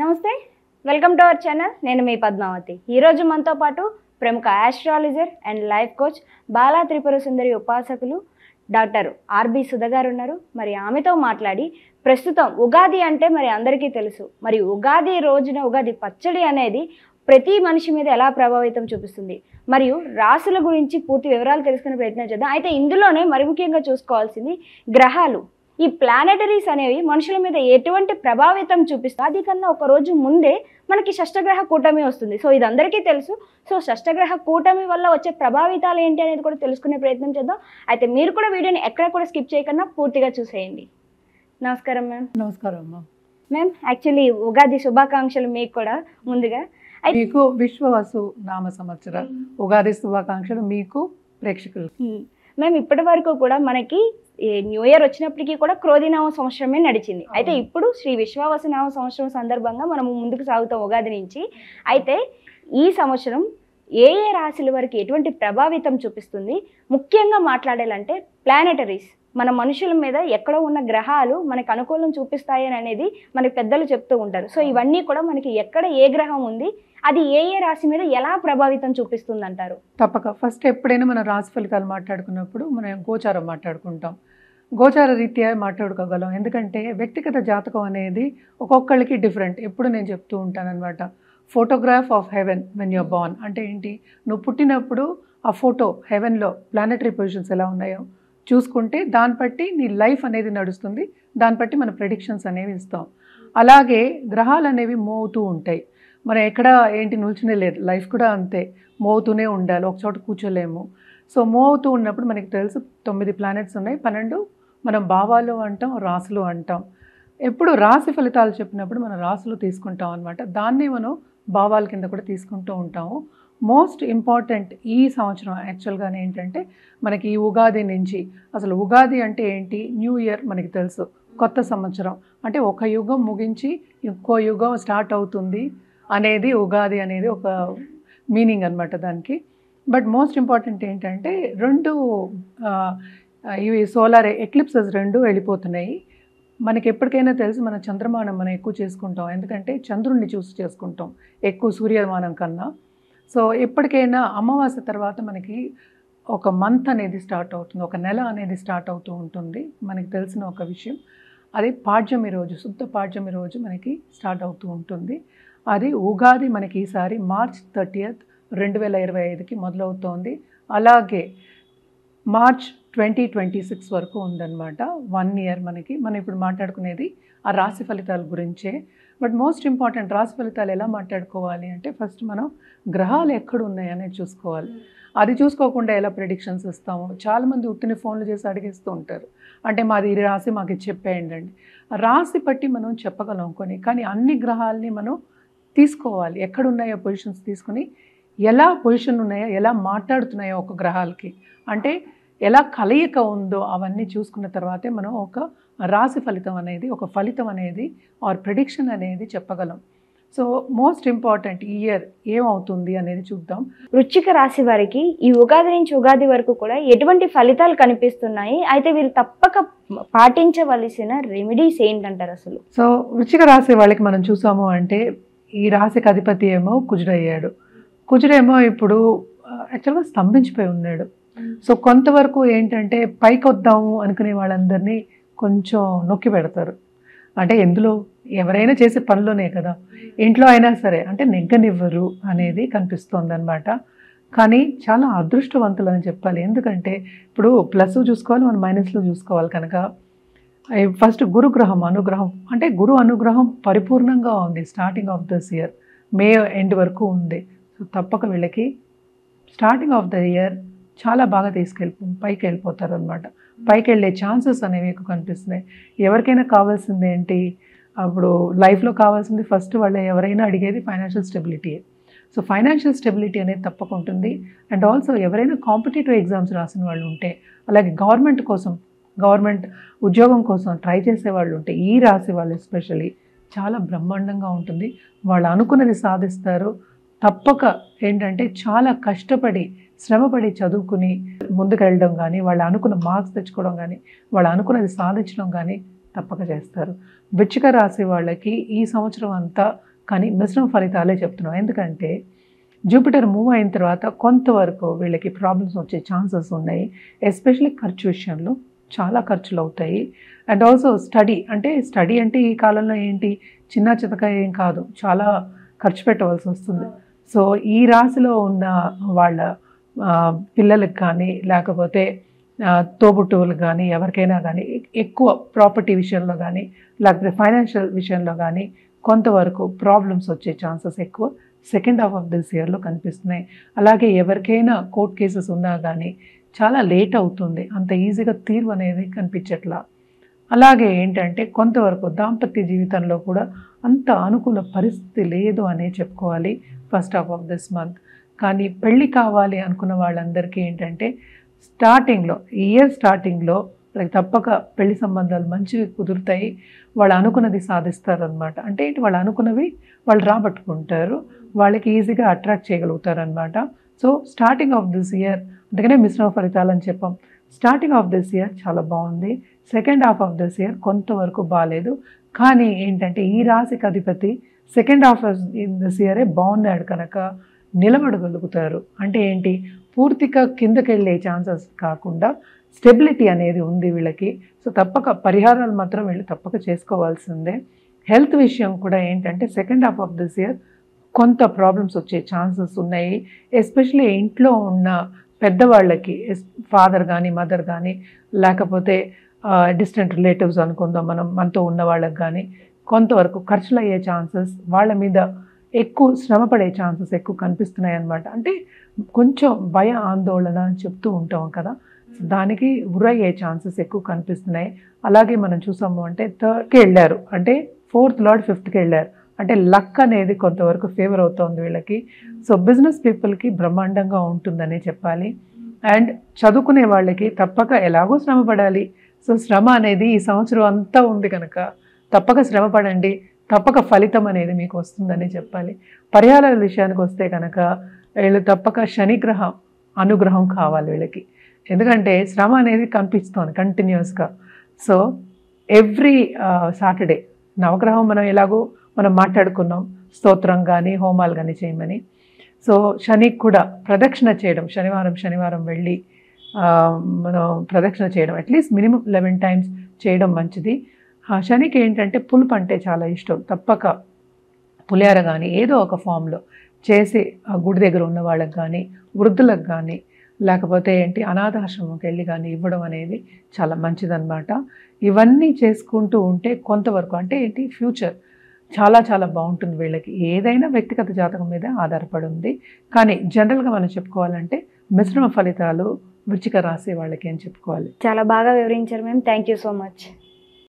నమస్తే, welcome to our channel. నేను మీ పద్మావతి. ఈరోజు మనతో పాటు ప్రముఖ astrologer and life coach Bala Tripura Sundari ఉపాసకులు డాక్టర్ ఆర్బి సుధ గారు ఉన్నారు. మరి ఆమెతో మాట్లాడి ప్రస్తుతం ఉగాది అంటే మరి అందరికీ తెలుసు. మరి ఉగాది రోజున ఉగాది పచ్చడి అనేది ప్రతి మనిషి మీద ఎలా ప్రభావితం చూపిస్తుంది, మరియు రాశుల గురించి పూర్తి వివరాలు తెలుసుకునే ప్రయత్నం చేద్దాం. అయితే ఇందులోనే మరి ముఖ్యంగా చూసుకోవాల్సింది గ్రహాలు. ఈ ప్లానెటరీస్ అనేవి మనుషుల మీద ఎటువంటి ప్రభావితం చూపిస్తాయి. అది కన్నా ఒక రోజు ముందే మనకి షష్టగ్రహ కూటమి వస్తుంది. సో ఇది అందరికీ తెలుసు. సో షష్టగ్రహ కూటమి వల్ల వచ్చే ప్రభావితాలు ఏంటి అనేది కూడా తెలుసుకునే ప్రయత్నం చేద్దాం. అయితే మీరు కూడా వీడియోని ఎక్కడ కూడా స్కిప్ చేయకుండా పూర్తిగా చూసేయండి. నమస్కారం మ్యామ్. నమస్కారం అమ్మా. మ్యామ్, యాక్చువల్లీ ఉగాది శుభాకాంక్షలు మీకు కూడా ముందుగా. మీకు విశ్వవసు నామ సంవత్సర ఉగాది శుభాకాంక్షలు మీకు ప్రేక్షకులు. మ్యామ్, ఇప్పటి వరకు కూడా మనకి న్యూ ఇయర్ వచ్చినప్పటికీ కూడా క్రోధినామ సంవత్సరమే నడిచింది. అయితే ఇప్పుడు శ్రీ విశ్వావసునామ సంవత్సరం సందర్భంగా మనము ముందుకు సాగుతాం ఉగాది నుంచి. అయితే ఈ సంవత్సరం ఏ ఏ రాశుల వరకు ఎటువంటి ప్రభావితం చూపిస్తుంది, ముఖ్యంగా మాట్లాడాలంటే ప్లానెటరీస్ మన మనుషుల మీద ఎక్కడో ఉన్న గ్రహాలు మనకు అనుకూలం చూపిస్తాయని అనేది మనకి పెద్దలు చెప్తూ ఉంటారు. సో ఇవన్నీ కూడా మనకి ఎక్కడ ఏ గ్రహం ఉంది, అది ఏ ఏ రాశి మీద ఎలా ప్రభావితం చూపిస్తుంది అంటారు? తప్పక ఫస్ట్ ఎప్పుడైనా మన రాశి ఫలితాలు మాట్లాడుకున్నప్పుడు మనం గోచారం మాట్లాడుకుంటాం. గోచార రీత్యా మాట్లాడుకోగలం. ఎందుకంటే వ్యక్తిగత జాతకం అనేది ఒక్కొక్కళ్ళకి డిఫరెంట్. ఎప్పుడు నేను చెప్తూ ఉంటాను అనమాట, photograph of heaven when you're born. అంటే ఏంటి, నువ్వు పుట్టినప్పుడు ఆ ఫోటో హెవెన్లో ప్లానెటరీ పొజిషన్స్ ఎలా ఉన్నాయో చూసుకుంటే దాన్ని బట్టి నీ లైఫ్ అనేది నడుస్తుంది. దాన్ని బట్టి మన ప్రెడిక్షన్స్ అనేవి ఇస్తాం. అలాగే గ్రహాలు అనేవి మోగుతూ ఉంటాయి. మనం ఎక్కడ ఏంటి నిల్చునే లేదు, లైఫ్ కూడా అంతే, మోగుతూనే ఉండాలి, ఒక చోట కూర్చోలేము. సో మోగుతూ ఉన్నప్పుడు మనకి తెలుసు 9 ప్లానెట్స్ ఉన్నాయి, 12 మనం భావాలు అంటాం, రాసులు అంటాం. ఎప్పుడు రాశి ఫలితాలు చెప్పినప్పుడు మనం రాసులు తీసుకుంటాం అనమాట. దాన్ని మనం భావాల కింద కూడా తీసుకుంటూ ఉంటాము. మోస్ట్ ఇంపార్టెంట్ ఈ సంవత్సరం యాక్చువల్గానే ఏంటంటే మనకి ఈ ఉగాది నుంచి, అసలు ఉగాది అంటే ఏంటి, న్యూ ఇయర్ మనకి తెలుసు, కొత్త సంవత్సరం అంటే ఒక యుగం ముగించి ఇంకో యుగం స్టార్ట్ అవుతుంది అనేది ఉగాది అనేది ఒక మీనింగ్ అనమాట దానికి. బట్ మోస్ట్ ఇంపార్టెంట్ ఏంటంటే ఇవి సోలార్ ఎక్లిప్సెస్ 2 వెళ్ళిపోతున్నాయి. మనకి ఎప్పటికైనా తెలుసు మన చంద్రమానం మనం ఎక్కువ చేసుకుంటాం, ఎందుకంటే చంద్రుడిని చూసి చేసుకుంటాం ఎక్కువ సూర్యమానం కన్నా. సో ఎప్పటికైనా అమావాస్య తర్వాత మనకి ఒక మంత్ అనేది స్టార్ట్ అవుతుంది, ఒక నెల అనేది స్టార్ట్ అవుతూ ఉంటుంది. మనకి తెలిసిన ఒక విషయం, అది పాడ్యమి రోజు, శుద్ధ పాడ్యమి రోజు మనకి స్టార్ట్ అవుతూ ఉంటుంది. అది ఉగాది మనకి ఈసారి మార్చ్ 30, 2025కి మొదలవుతోంది. అలాగే మార్చ్ 2026 వరకు ఉందన్నమాట, 1 ఇయర్ మనకి. మనం ఇప్పుడు మాట్లాడుకునేది ఆ రాశి ఫలితాల గురించే. బట్ మోస్ట్ ఇంపార్టెంట్, రాశి ఫలితాలు ఎలా మాట్లాడుకోవాలి అంటే ఫస్ట్ మనం గ్రహాలు ఎక్కడ ఉన్నాయనేది చూసుకోవాలి. అది చూసుకోకుండా ఎలా ప్రెడిక్షన్స్ ఇస్తాము. చాలామంది ఉత్తిని ఫోన్లు చేసి అడిగేస్తూ ఉంటారు, అంటే మాది ఈ రాశి మాకు ఇది చెప్పేయండి అండి. రాశి బట్టి మనం చెప్పగలం కొన్ని, కానీ అన్ని గ్రహాలని మనం తీసుకోవాలి, ఎక్కడున్నాయో పొజిషన్స్ తీసుకుని ఎలా పొజిషన్ ఉన్నాయో, ఎలా మాట్లాడుతున్నాయో ఒక గ్రహాలకి, అంటే ఎలా కలయిక ఉందో అవన్నీ చూసుకున్న తర్వాతే మనం ఒక రాశి ఫలితం అనేది, ఒక ఫలితం అనేది ఆర్ ప్రెడిక్షన్ అనేది చెప్పగలం. సో మోస్ట్ ఇంపార్టెంట్ ఈ ఇయర్ ఏమవుతుంది అనేది చూద్దాం. వృశ్చిక రాశి వారికి ఈ ఉగాది నుంచి ఉగాది వరకు కూడా ఎటువంటి ఫలితాలు కనిపిస్తున్నాయి, అయితే వీళ్ళు తప్పక పాటించవలసిన రెమెడీస్ ఏంటంటారు అసలు? సో వృశ్చిక రాశి వాళ్ళకి మనం చూసాము అంటే ఈ రాశికి అధిపతి ఏమో కుజుడయ్యాడు. కుజుడేమో ఇప్పుడు యాక్చువల్గా స్తంభించిపోయి ఉన్నాడు. సో కొంతవరకు ఏంటంటే పైకి వద్దాము అనుకునే వాళ్ళందరినీ కొంచెం నొక్కి పెడతారు. అంటే ఎందులో, ఎవరైనా చేసే పనిలోనే కదా, ఇంట్లో అయినా సరే అంటే నెగ్గనివ్వరు అనేది కనిపిస్తోంది అనమాట. కానీ చాలా అదృష్టవంతులు అని చెప్పాలి. ఎందుకంటే ఇప్పుడు ప్లస్ చూసుకోవాలి, మనం మైనస్లో చూసుకోవాలి కనుక. ఫస్ట్ గురుగ్రహం అనుగ్రహం, అంటే గురు అనుగ్రహం పరిపూర్ణంగా ఉంది starting of this year, May end వరకు ఉంది. సో తప్పక వీళ్ళకి స్టార్టింగ్ ఆఫ్ ద ఇయర్ చాలా బాగా పైకి వెళ్ళిపోతారు అనమాట. పైకి వెళ్ళే ఛాన్సెస్ అనేవి ఎక్కువ కనిపిస్తున్నాయి. ఎవరికైనా కావాల్సింది ఏంటి, అప్పుడు లైఫ్లో కావాల్సింది ఫస్ట్ వాళ్ళు ఎవరైనా అడిగేది financial stability. So financial stability అనేది తప్పక ఉంటుంది. అండ్ ఆల్సో ఎవరైనా కాంపిటేటివ్ ఎగ్జామ్స్ రాసిన వాళ్ళు ఉంటే, అలాగే గవర్నమెంట్ ఉద్యోగం కోసం ట్రై చేసే వాళ్ళు ఉంటే, ఈ రాశి వాళ్ళు ఎస్పెషలీ చాలా బ్రహ్మాండంగా ఉంటుంది. వాళ్ళు అనుకున్నది సాధిస్తారు. తప్పక ఏంటంటే చాలా కష్టపడి శ్రమపడి చదువుకుని ముందుకు వెళ్ళడం కానీ, వాళ్ళు అనుకున్న మార్క్స్ తెచ్చుకోవడం కానీ, వాళ్ళు అనుకున్నది సాధించడం కానీ తప్పక చేస్తారు. వృశ్చిక రాశి వాళ్ళకి ఈ సంవత్సరం అంతా కానీ మిశ్రమ ఫలితాలే చెప్తున్నాం. ఎందుకంటే జూపిటర్ మూవ్ అయిన తర్వాత కొంతవరకు వీళ్ళకి ప్రాబ్లమ్స్ వచ్చే ఛాన్సెస్ ఉన్నాయి. ఎస్పెషల్లీ ఖర్చు విషయంలో చాలా ఖర్చులు అవుతాయి. అండ్ ఆల్సో స్టడీ అంటే ఈ కాలంలో ఏంటి చిన్న చితక ఏం కాదు, చాలా ఖర్చు పెట్టవలసి వస్తుంది. సో ఈ రాశిలో ఉన్న వాళ్ళ పిల్లలకు కానీ లేకపోతే తోబుట్టువులకు కానీ ఎవరికైనా కానీ ఎక్కువ ప్రాపర్టీ విషయంలో కానీ లేకపోతే ఫైనాన్షియల్ విషయంలో కానీ కొంతవరకు ప్రాబ్లమ్స్ వచ్చే ఛాన్సెస్ ఎక్కువ సెకండ్ హాఫ్ ఆఫ్ దిస్ ఇయర్లో కనిపిస్తున్నాయి. అలాగే ఎవరికైనా కోర్ట్ కేసెస్ ఉన్నా కానీ చాలా లేట్ అవుతుంది, అంత ఈజీగా తీర్పు అనేది కనిపించట్లా. అలాగే ఏంటంటే కొంతవరకు దాంపత్య జీవితంలో కూడా అంత అనుకూల పరిస్థితి లేదు అనే చెప్పుకోవాలి first half of this month. కానీ పెళ్ళి కావాలి అనుకున్న వాళ్ళందరికీ ఏంటంటే స్టార్టింగ్లో ఈ ఇయర్ స్టార్టింగ్లో వాళ్ళకి తప్పక పెళ్లి సంబంధాలు మంచివి కుదురుతాయి, వాళ్ళు అనుకున్నది సాధిస్తారు అనమాట. అంటే వాళ్ళు అనుకున్నవి వాళ్ళు రాబట్టుకుంటారు, వాళ్ళకి ఈజీగా అట్రాక్ట్ చేయగలుగుతారు అనమాట. So starting of this year అందుకనే మిశ్రమ ఫలితాలు అని చెప్పాం. స్టార్టింగ్ ఆఫ్ దిస్ ఇయర్ చాలా బాగుంది, second half of this year కొంతవరకు బాగాలేదు. కానీ ఏంటంటే ఈ రాశికి అధిపతి సెకండ్ హాఫ్ ఆఫ్ దిస్ ఇయరే బాగున్నాడు కనుక నిలబడగలుగుతారు. అంటే ఏంటి పూర్తిగా కిందకి వెళ్ళే ఛాన్సెస్ కాకుండా స్టెబిలిటీ అనేది ఉంది వీళ్ళకి. సో తప్పక పరిహారాలు మాత్రం వీళ్ళు తప్పక చేసుకోవాల్సిందే. హెల్త్ విషయం కూడా ఏంటంటే second half of this year కొంత ప్రాబ్లమ్స్ వచ్చే ఛాన్సెస్ ఉన్నాయి. ఎస్పెషల్లీ ఇంట్లో ఉన్న పెద్దవాళ్ళకి ఫాదర్ కానీ మదర్ కానీ లేకపోతే డిస్టెంట్ రిలేటివ్స్ అనుకుందాం మనతో ఉన్న వాళ్ళకి కానీ కొంతవరకు ఖర్చులు అయ్యే ఛాన్సెస్, వాళ్ళ మీద ఎక్కువ శ్రమ పడే ఛాన్సెస్ ఎక్కువ కనిపిస్తున్నాయి అన్నమాట. అంటే కొంచెం భయ ఆందోళన అని చెప్తూ ఉంటాం కదా, దానికి గురయ్యే ఛాన్సెస్ ఎక్కువ కనిపిస్తున్నాయి. అలాగే మనం చూసాము అంటే 3కి వెళ్ళారు, అంటే 4th లార్డ్ 5థ్కి వెళ్ళారు, అంటే లక్ అనేది కొంతవరకు ఫేవర్ అవుతుంది వీళ్ళకి. సో బిజినెస్ పీపుల్కి బ్రహ్మాండంగా ఉంటుందనే చెప్పాలి. అండ్ చదువుకునే వాళ్ళకి తప్పక ఎలాగో శ్రమ పడాలి. సో శ్రమ అనేది ఈ సంవత్సరం అంతా ఉంది కనుక తప్పక శ్రమ పడండి, తప్పక ఫలితం అనేది మీకు వస్తుందని చెప్పాలి. పరిహారాల విషయానికి వస్తే కనుక వీళ్ళు తప్పక శనిగ్రహం అనుగ్రహం కావాలి వీళ్ళకి, ఎందుకంటే శ్రమ అనేది కనిపిస్తుంది కంటిన్యూస్గా. సో ఎవ్రీ సాటర్డే నవగ్రహం మనం మాట్లాడుకున్నాం, స్తోత్రం కానీ హోమాలు కానీ చేయమని. సో శనికి కూడా ప్రదక్షిణ చేయడం, శనివారం వెళ్ళి మనం ప్రదక్షిణ చేయడం అట్లీస్ట్ మినిమం 11 times చేయడం మంచిది. శనికి ఏంటంటే పులుపు అంటే చాలా ఇష్టం, తప్పక పులిహార కానీ ఏదో ఒక ఫామ్లో చేసి గుడి దగ్గర ఉన్న వాళ్ళకి కానీ వృద్ధులకు కానీ లేకపోతే అనాథాశ్రమంకి వెళ్ళి కానీ ఇవ్వడం అనేది చాలా మంచిదన్నమాట. ఇవన్నీ చేసుకుంటూ ఉంటే కొంతవరకు ఫ్యూచర్ చాలా చాలా బాగుంటుంది వీళ్ళకి. ఏదైనా వ్యక్తిగత జాతకం మీద ఆధారపడి ఉంది, కానీ జనరల్గా మనం చెప్పుకోవాలంటే మిశ్రమ ఫలితాలు వృశ్చిక రాశి వాళ్ళకి అని చెప్పుకోవాలి. చాలా బాగా వివరించారు ma'am, thank you so much.